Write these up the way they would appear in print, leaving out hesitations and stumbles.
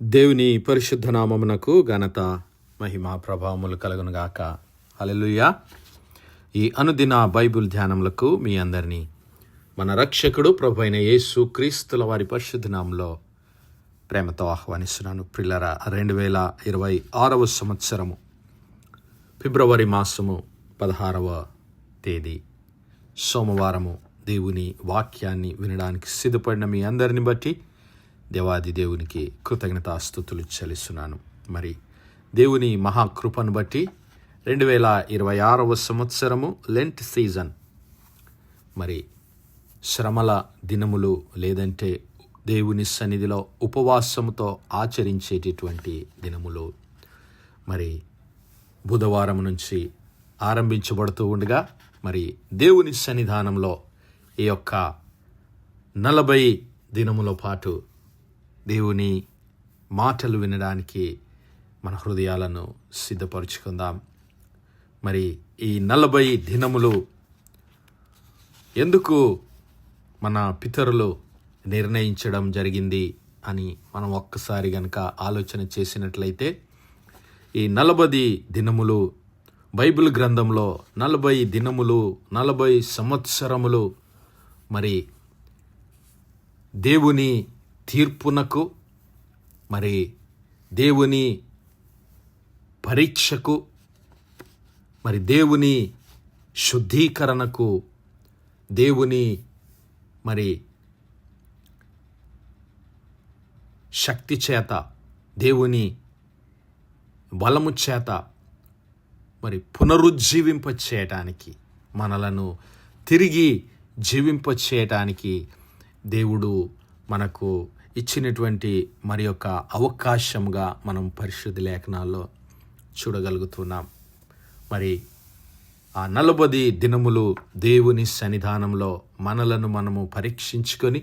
దేవుని పరిశుద్ధ నామమునకు ఘనత మహిమ ప్రభావములు కలుగునుగాక. హల్లెలూయా. ఈ అనుదిన బైబిల్ ధ్యానములకు మీ అందరినీ మన రక్షకుడు ప్రభు అయిన యేసు క్రీస్తుల వారి పరిశుద్ధ నామములో ప్రేమతో ఆహ్వానిస్తున్నాను. ప్రియులారా, 2026 సంవత్సరము ఫిబ్రవరి మాసము 16వ తేదీ సోమవారము దేవుని వాక్యాన్ని వినడానికి సిద్ధపడిన మీ అందరిని బట్టి దేవాది దేవునికి కృతజ్ఞతాస్తుతులు చెల్లిస్తున్నాను. మరి దేవుని మహాకృపను బట్టి 2026 సంవత్సరము లెంట్ సీజన్, మరి శ్రమల దినములు లేదంటే దేవుని సన్నిధిలో ఉపవాసముతో ఆచరించేటటువంటి దినములు మరి బుధవారం నుంచి ఆరంభించబడుతూ ఉండగా, మరి దేవుని సన్నిధానంలో ఈ యొక్క 40 దినముల పాటు దేవుని మాటలు వినడానికి మన హృదయాలను సిద్ధపరుచుకుందాం. మరి ఈ 40 దినములు ఎందుకు మన పితరులు నిర్ణయించడం జరిగింది అని మనం ఒక్కసారి గనక ఆలోచన చేసినట్లయితే, ఈ 40 దినములు బైబిల్ గ్రంథంలో 40 దినములు 40 సంవత్సరములు మరి దేవుని తీర్పునకు, మరి దేవుని పరీక్షకు, మరి దేవుని శుద్ధీకరణకు, దేవుని మరి శక్తి చేత, దేవుని బలము చేత మరి పునరుజ్జీవింప చేయటానికి, మనలను తిరిగి జీవింప చేయటానికి దేవుడు మనకు ఇచ్చినటువంటి మరి యొక్క అవకాశంగా మనం పరిశుద్ధ లేఖనాల్లో చూడగలుగుతున్నాం. మరి ఆ 40 దినములు దేవుని సన్నిధానంలో మనలను మనము పరీక్షించుకొని,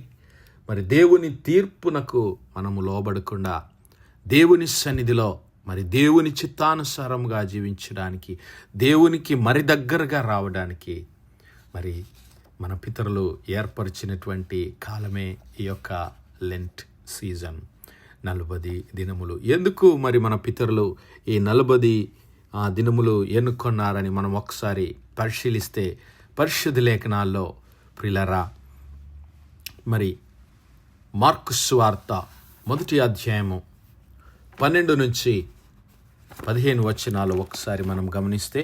మరి దేవుని తీర్పునకు మనము లోబడకుండా దేవుని సన్నిధిలో మరి దేవుని చిత్తానుసారంగా జీవించడానికి, దేవునికి మరి దగ్గరగా రావడానికి మరి మన పితరులు ఏర్పరిచినటువంటి కాలమే ఈ యొక్క లెంట్ సీజన్, 40 దినములు. ఎందుకు మరి మన పితరులు ఈ 40 దినములు ఎన్నుకొన్నారని మనం ఒకసారి పరిశీలిస్తే, పరిశుద్ధ లేఖనాల్లో ప్రియులారా, మరి మార్కు సువార్త 1వ అధ్యాయము 12 నుంచి 15 వచనాలు ఒకసారి మనం గమనిస్తే,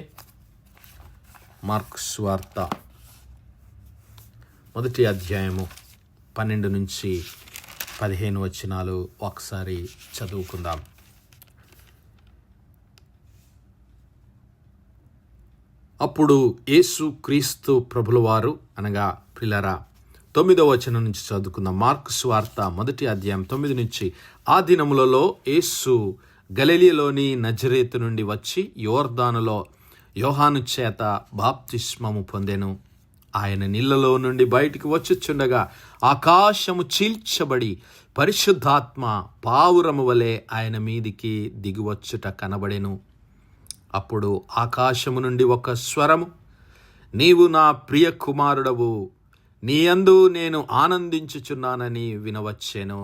మార్కు సువార్త 1వ అధ్యాయము 12 నుంచి 15 వచనాలు ఒకసారి చదువుకుందాం. అప్పుడు యేసు క్రీస్తు ప్రభుల వారు, అనగా ప్రియులారా 9వ వచనం నుంచి చదువుకుందాం. మార్కు సువార్త 1వ అధ్యాయం 9 నుంచి, ఆ దినములలో యేసు గలిలయలోని నజరేతు నుండి వచ్చి యోర్దానులో యోహాను చేత బాప్తిస్మము పొందెను. ఆయన నీళ్లలో నుండి బయటికి వచ్చుచుండగా ఆకాశము చీల్చబడి పరిశుద్ధాత్మ పావురము వలె ఆయన మీదికి దిగివచ్చుట కనబడెను. అప్పుడు ఆకాశము నుండి ఒక స్వరము, నీవు నా ప్రియ కుమారుడవు, నీ యందు నేను ఆనందించుచున్నానని వినవచ్చెను.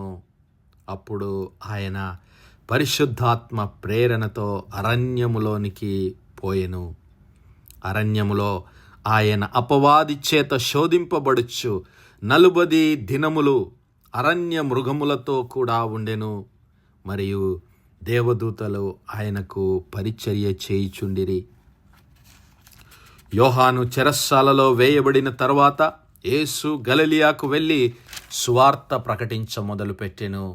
అప్పుడు ఆయన పరిశుద్ధాత్మ ప్రేరణతో అరణ్యములోనికి పోయెను. అరణ్యములో ఆయన అపవాది చేత శోధింపబడుచు 40 దినములు అరణ్య మృగములతో కూడా ఉండెను. మరియు దేవదూతలు ఆయనకు పరిచర్య చేయుచుండిరి. యోహాను చెరస్సాలలో వేయబడిన తర్వాత యేసు గలిలయకు వెళ్ళి సువార్త ప్రకటించ మొదలుపెట్టెను.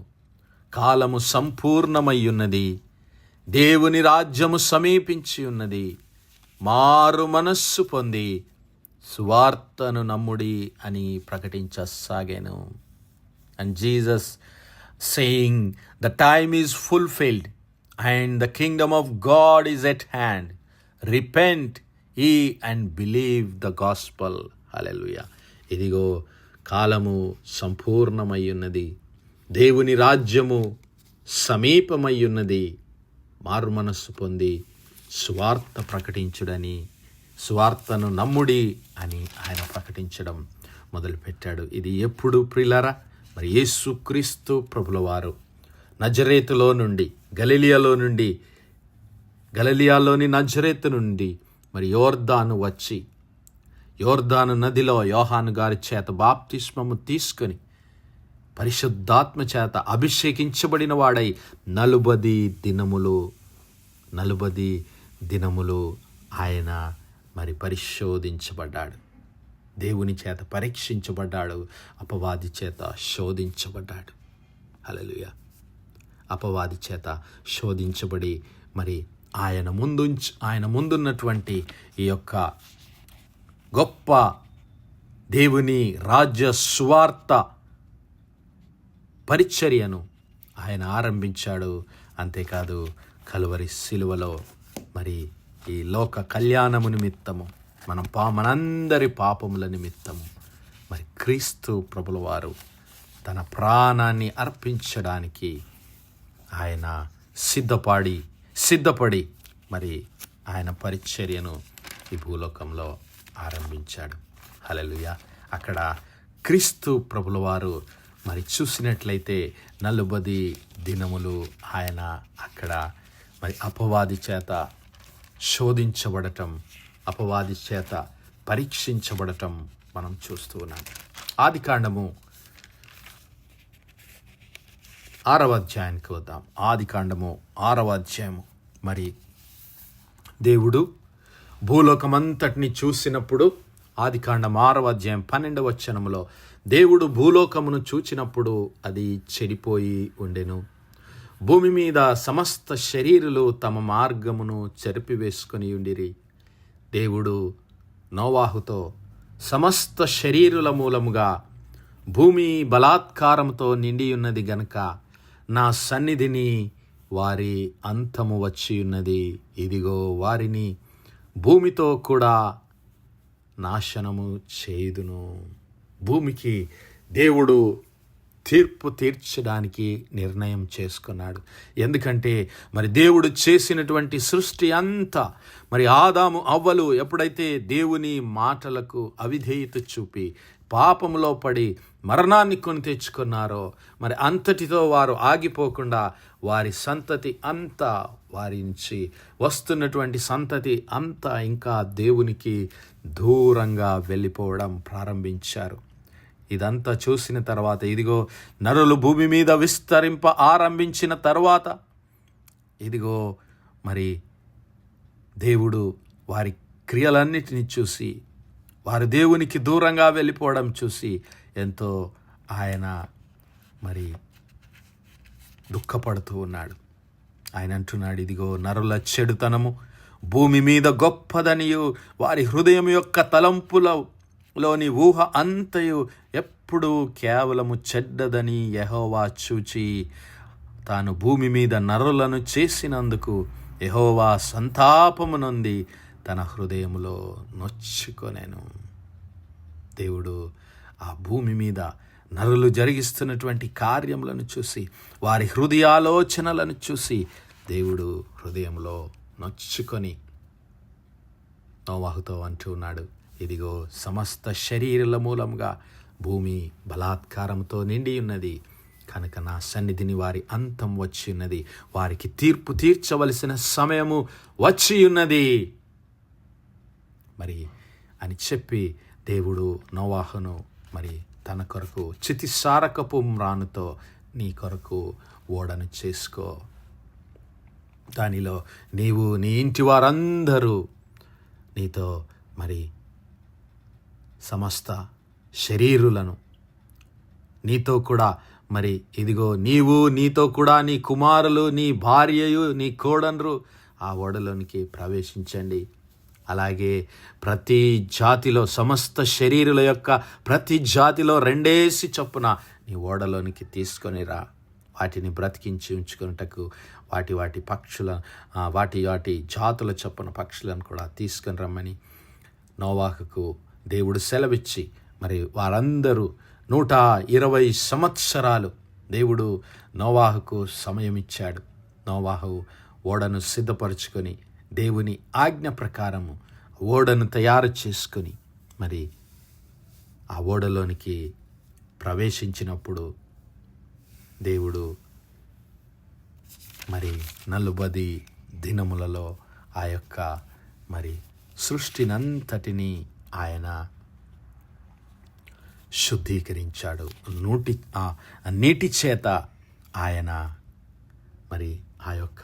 కాలము సంపూర్ణమయ్యున్నది, దేవుని రాజ్యము సమీపించి ఉన్నది, మారు మనస్సు పొంది సువార్తను నమ్ముడి అని ప్రకటించసాగాను. And Jesus saying, the time is fulfilled and the kingdom of God is at hand. Repent ye and believe the gospel. Hallelujah. ఇదిగో కాలము సంపూర్ణమయ్యున్నది, దేవుని రాజ్యము సమీపమయ్యున్నది, మారు మనస్సు పొంది సువార్త ప్రకటించుడని, సువార్తను నమ్ముడి అని ఆయన ప్రకటించడం మొదలుపెట్టాడు. ఇది ఎప్పుడు ప్రియులారా? మరి యేసు క్రీస్తు ప్రభుల వారు నజరేతులో నుండి గలిలియాలోని నజరేతు నుండి మరి యోర్దాను వచ్చి యోర్దాను నదిలో యోహాను గారి చేత బాప్తిస్మము తీసుకొని పరిశుద్ధాత్మ చేత అభిషేకించబడిన వాడై 40 దినములు ఆయన మరి పరిశోధించబడ్డాడు. దేవుని చేత పరీక్షించబడ్డాడు, అపవాది చేత శోధించబడ్డాడు. హల్లెలూయా. అపవాది చేత శోధించబడి మరి ఆయన ముందున్నటువంటి ఈ యొక్క గొప్ప దేవుని రాజ్య సువార్త పరిచర్యను ఆయన ఆరంభించాడు. అంతేకాదు కలువరి శిలువలో మరి ఈ లోక కళ్యాణము నిమిత్తము మనందరి పాపముల నిమిత్తము మరి క్రీస్తు ప్రభుల వారు తన ప్రాణాన్ని అర్పించడానికి ఆయన సిద్ధపడి మరి ఆయన పరిచర్యను ఈ భూలోకంలో ఆరంభించాడు. హల్లెలూయా. అక్కడ క్రీస్తు ప్రభుల వారు మరి చూసినట్లయితే 40 దినములు ఆయన అక్కడ మరి అపవాది చేత శోధించబడటం, అపవాది చేత పరీక్షించబడటం మనం చూస్తూ ఉన్నాం. ఆదికాండము 6వ అధ్యాయానికి వద్దాం. ఆదికాండము 6వ అధ్యాయము. మరి దేవుడు భూలోకమంతటిని చూసినప్పుడు, ఆదికాండం 6వ అధ్యాయం 12వ వచనములో, దేవుడు భూలోకమును చూచినప్పుడు అది చెడిపోయి ఉండెను. భూమి మీద సమస్త శరీరులు తమ మార్గమును చెరిపివేసుకొని ఉండిరి. దేవుడు నోవాహుతో, సమస్త శరీరుల మూలముగా భూమి బలాత్కారముతో నిండి ఉన్నది గనుక నా సన్నిధిని వారి అంతము వచ్చి ఉన్నది. ఇదిగో వారిని భూమితో కూడా నాశనము చేయుదును. భూమికి దేవుడు తీర్పు తీర్చడానికి నిర్ణయం చేసుకున్నాడు. ఎందుకంటే మరి దేవుడు చేసినటువంటి సృష్టి అంతా, మరి ఆదాము అవ్వలు ఎప్పుడైతే దేవుని మాటలకు అవిధేయత చూపి పాపములో పడి మరణాన్ని కొని తెచ్చుకున్నారో, మరి అంతటితో వారు ఆగిపోకుండా వారి సంతతి అంతా, వారి నుంచి వస్తున్నటువంటి సంతతి అంతా ఇంకా దేవునికి దూరంగా వెళ్ళిపోవడం ప్రారంభించారు. ఇదంతా చూసిన తర్వాత, ఇదిగో నరులు భూమి మీద విస్తరింప ఆరంభించిన తర్వాత, ఇదిగో మరి దేవుడు వారి క్రియలన్నిటినీ చూసి, వారు దేవునికి దూరంగా వెళ్ళిపోవడం చూసి ఎంతో ఆయన మరి దుఃఖపడుతూ ఉన్నాడు. ఆయన అంటున్నాడు, ఇదిగో నరుల చెడుతనము భూమి మీద గొప్పదనియు, వారి హృదయం యొక్క తలంపులలోని ఊహ అంతయు ఎప్పుడు కేవలము చెడ్డదని యెహోవా చూచి తాను భూమి మీద నరులను చేసినందుకు యెహోవా సంతాపము నొంది తన హృదయములో నొచ్చుకొనెను. దేవుడు ఆ భూమి మీద నరులు జరిగిస్తున్నటువంటి కార్యములను చూసి, వారి హృదయాలోచనలను చూసి దేవుడు హృదయంలో నొచ్చుకొని నోవాహుతో అంటూ ఉన్నాడు, ఇదిగో సమస్త శరీరుల మూలముగా భూమి బలాత్కారంతో నిండి ఉన్నది కనుక నా సన్నిధిని వారి అంతం వచ్చి ఉన్నది, వారికి తీర్పు తీర్చవలసిన సమయము వచ్చి ఉన్నది మరి అని చెప్పి దేవుడు నోవాహును మరి తన కొరకు చితిసారకపు మ్రానుతో నీ కొరకు ఓడను చేసుకో, దానిలో నీవు నీ ఇంటి వారందరూ నీతో మరి సమస్త శరీరులను నీతో కూడా మరి ఇదిగో నీవు నీతో కూడా నీ కుమారులు, నీ భార్యయు, నీ కోడన్రు ఆ ఓడలోనికి ప్రవేశించండి. అలాగే ప్రతి జాతిలో సమస్త శరీరుల యొక్క ప్రతి జాతిలో 2 చొప్పున నీ ఓడలోనికి తీసుకొని రా, వాటిని బ్రతికించి ఉంచుకున్నటకు వాటి పక్షుల వాటి జాతుల చొప్పున పక్షులను కూడా తీసుకొని రమ్మని నోవాహుకు దేవుడు సెలవిచ్చి మరి వారందరూ 120 సంవత్సరాలు దేవుడు నోవాహుకు సమయం ఇచ్చాడు. నోవాహు ఓడను సిద్ధపరచుకొని దేవుని ఆజ్ఞ ప్రకారము ఓడను తయారు చేసుకొని మరి ఆ ఓడలోనికి ప్రవేశించినప్పుడు దేవుడు మరి 40 దినములలో ఆ యొక్క మరి సృష్టినంతటినీ ఆయన శుద్ధీకరించాడు. నీటి చేత ఆయన మరి ఆ యొక్క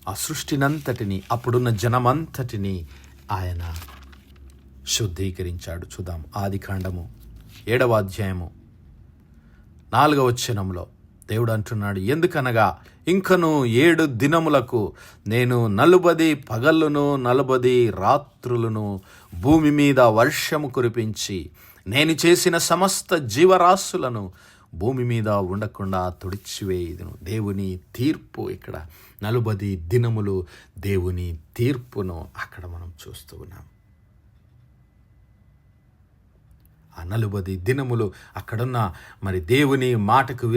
ఆ సృష్టినంతటిని, అప్పుడున్న జనమంతటిని ఆయన శుద్ధీకరించాడు. చూద్దాం. ఆదికాండము 7వ అధ్యాయము 4వ వచనంలో దేవుడు అంటున్నాడు, ఎందుకనగా ఇంకను 7 దినములకు నేను 40 పగళ్ళును 40 రాత్రులను భూమి మీద వర్షము కురిపించి నేను చేసిన సమస్త జీవరాశులను భూమి మీద ఉండకుండా తుడిచివేయుదును. దేవుని తీర్పు, ఇక్కడ 40 దినములు దేవుని తీర్పును అక్కడ మనం చూస్తూ ఉన్నాం. ఆ 40 దినములు అక్కడున్న మరి దేవుని మాటకు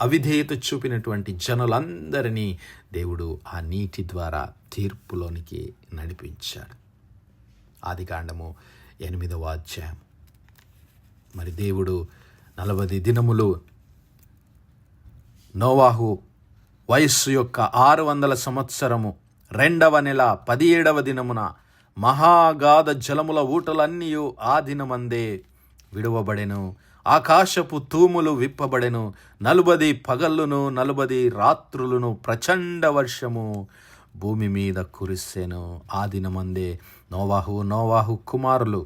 అవిధేయత చూపినటువంటి జనులందరినీ దేవుడు ఆ నీటి ద్వారా తీర్పులోనికి నడిపించాడు. ఆదికాండము 8వ అధ్యాయం. మరి దేవుడు 40 దినములు నోవాహు వయస్సు యొక్క 600 సంవత్సరము 2వ నెల 17వ దినమున మహాగాధ జలముల ఊటలన్నీ ఆ దినమందే విడువబడెను. ఆకాశపు తూములు విప్పబడెను. 40 పగళ్ళును 40 రాత్రులను ప్రచండ వర్షము భూమి మీద కురిసెను. ఆ దినమందే నోవాహు కుమారులు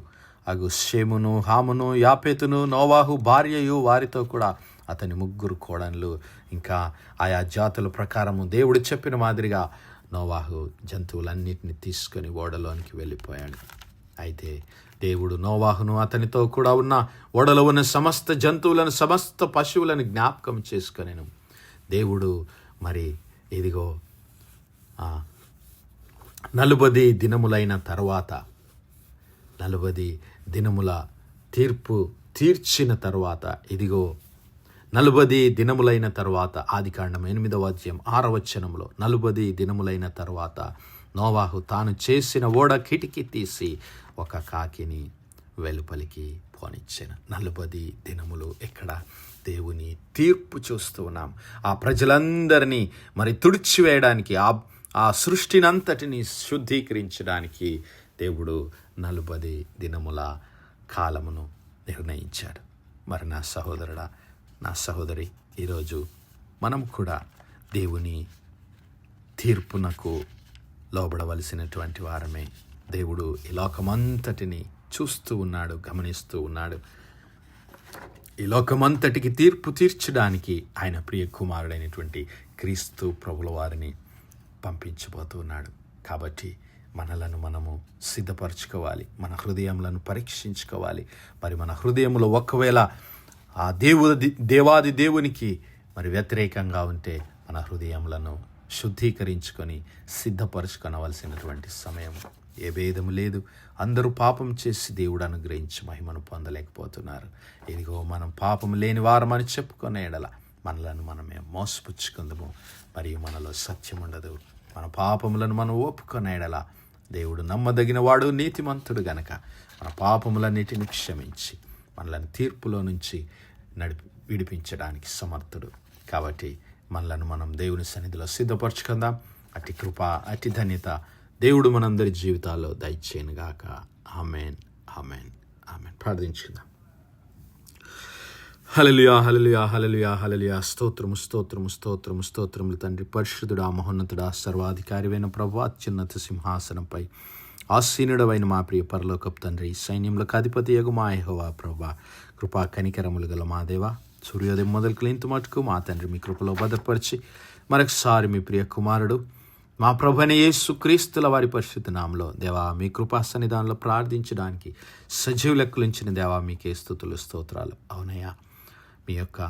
అగు షేమును, హామును, యాపెతును, నోవాహు భార్యయు వారితో కూడా అతని 3 కోడన్లు, ఇంకా ఆయా జాతుల ప్రకారము దేవుడు చెప్పిన మాదిరిగా నోవాహు జంతువులన్నిటిని తీసుకొని ఓడలోనికి వెళ్ళిపోయాడు. అయితే దేవుడు నోవాహును అతనితో కూడా ఉన్న ఓడలో ఉన్న సమస్త జంతువులను, సమస్త పశువులను జ్ఞాపకం చేసుకొనెను. దేవుడు మరి ఇదిగో 40 దినములైన తర్వాత, 40 దినముల తీర్పు తీర్చిన తర్వాత, ఇదిగో 40 దినములైన తర్వాత, ఆదికాండం 8వ అధ్యాయం 6వ వచనంలో 40 దినములైన తర్వాత నోవాహు తాను చేసిన ఓడ కిటికీ తీసి ఒక కాకిని వెలుపలికి పోనిచ్చాను. 40 దినములు ఎక్కడ దేవుని తీర్పు చూస్తూ ఉన్నాం. ఆ ప్రజలందరినీ మరి తుడిచివేయడానికి, ఆ సృష్టినంతటిని శుద్ధీకరించడానికి దేవుడు 40 దినముల కాలమును నిర్ణయించాడు. మరి నా సహోదరుడా, నా సహోదరి, ఈరోజు మనం కూడా దేవుని తీర్పునకు లోబడవలసినటువంటి వారమే. దేవుడు ఈ లోకమంతటిని చూస్తూ ఉన్నాడు, గమనిస్తూ ఉన్నాడు. ఈ లోకమంతటికి తీర్పు తీర్చడానికి ఆయన ప్రియ కుమారుడైనటువంటి క్రీస్తు ప్రభుల వారిని పంపించబోతున్నాడు. కాబట్టి మనలను మనము సిద్ధపరచుకోవాలి, మన హృదయములను పరీక్షించుకోవాలి. మరి మన హృదయంలో ఒకవేళ ఆ దేవాది దేవునికి మరి వ్యతిరేకంగా ఉంటే మన హృదయములను శుద్ధీకరించుకొని సిద్ధపరచుకొనవలసినటువంటి సమయం. ఏ భేదము లేదు. అందరూ పాపం చేసి దేవుడు అనుగ్రహించి మహిమను పొందలేకపోతున్నారు. ఇదిగో మనం పాపం లేని వారమని చెప్పుకునే ఎడల మనలను మనమే మోసపుచ్చుకుందాము, మరియు మనలో సత్యం ఉండదు. మన పాపములను మనం ఒప్పుకునే ఎడల దేవుడు నమ్మదగిన వాడు, నీతిమంతుడు గనక మన పాపములన్నిటిని క్షమించి మనలను తీర్పులో నుంచి విడిపించడానికి సమర్థుడు. కాబట్టి మనలను మనం దేవుని సన్నిధిలో సిద్ధపరచుకుందాం. అట్టి కృప, అట్టి ధన్యత దేవుడు మనందరి జీవితాల్లో దయచేయనుగాక. ఆమేన్, ఆమేన్, ఆమేన్. ప్రార్థించుకుందాం. హల్లెలూయా, హల్లెలూయా, హల్లెలూయా, హల్లెలూయా. స్తోత్రము, స్తోత్రము, స్తోత్రము, స్తోత్రములు తండ్రి. పరిశుద్ధుడా, మహోన్నతుడా, సర్వాధికారివైన ప్రభువా, అత్యున్నత సింహాసనంపై ఆసీనుడవైన మా ప్రియ పరలోకపు తండ్రి, సైన్యములకు అధిపతియగు మా యెహోవా ప్రభువా, కృపా కనికరములు గల మా దేవా, సూర్యోదయం మొదలుకు ఇంత మటుకు మా తండ్రి మీ కృపలో భద్రపరిచి మరొకసారి మీ ప్రియ కుమారుడు మా ప్రభువైన యేసుక్రీస్తుల వారి పరిశుద్ధ నామములో దేవా మీ కృపా సన్నిధానంలో ప్రార్థించడానికి సజీవ లెక్కలుంచిన దేవా మీకే స్తుతులు, స్తోత్రాలు. అవునయ్యా, మీ యొక్క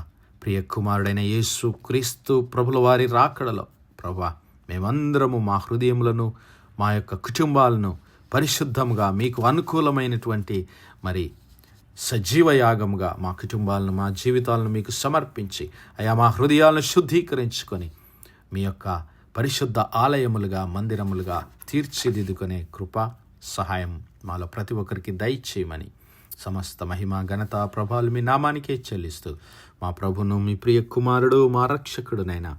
ప్రియ కుమారుడైన యేసుక్రీస్తు ప్రభుల వారి రాకడలో ప్రభువా మేమందరము మా హృదయములను, మా యొక్క కుటుంబాలను పరిశుద్ధముగా మీకు అనుకూలమైనటువంటి మరి సజీవ యాగముగా మా కుటుంబాలను, మా జీవితాలను మీకు సమర్పించి అయా మా హృదయాలను శుద్ధీకరించుకొని మీ యొక్క పరిశుద్ధ ఆలయములుగా, మందిరములుగా తీర్చిదిద్దుకునే కృప, సహాయం మాలో ప్రతి ఒక్కరికి దయచేయమని సమస్త మహిమ ఘనత ప్రభావాలు మీ నామానికే చెల్లిస్తూ మా ప్రభును మీ ప్రియ కుమారుడు మా రక్షకుడునైనా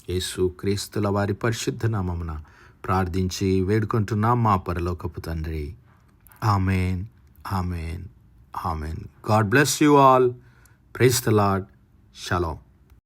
యేసు క్రీస్తుల వారి పరిశుద్ధ నామమున ప్రార్థించి వేడుకుంటున్నాం మా పరలోకపు తండ్రి. Amen, amen, amen. God bless you all. Praise the Lord. Shalom.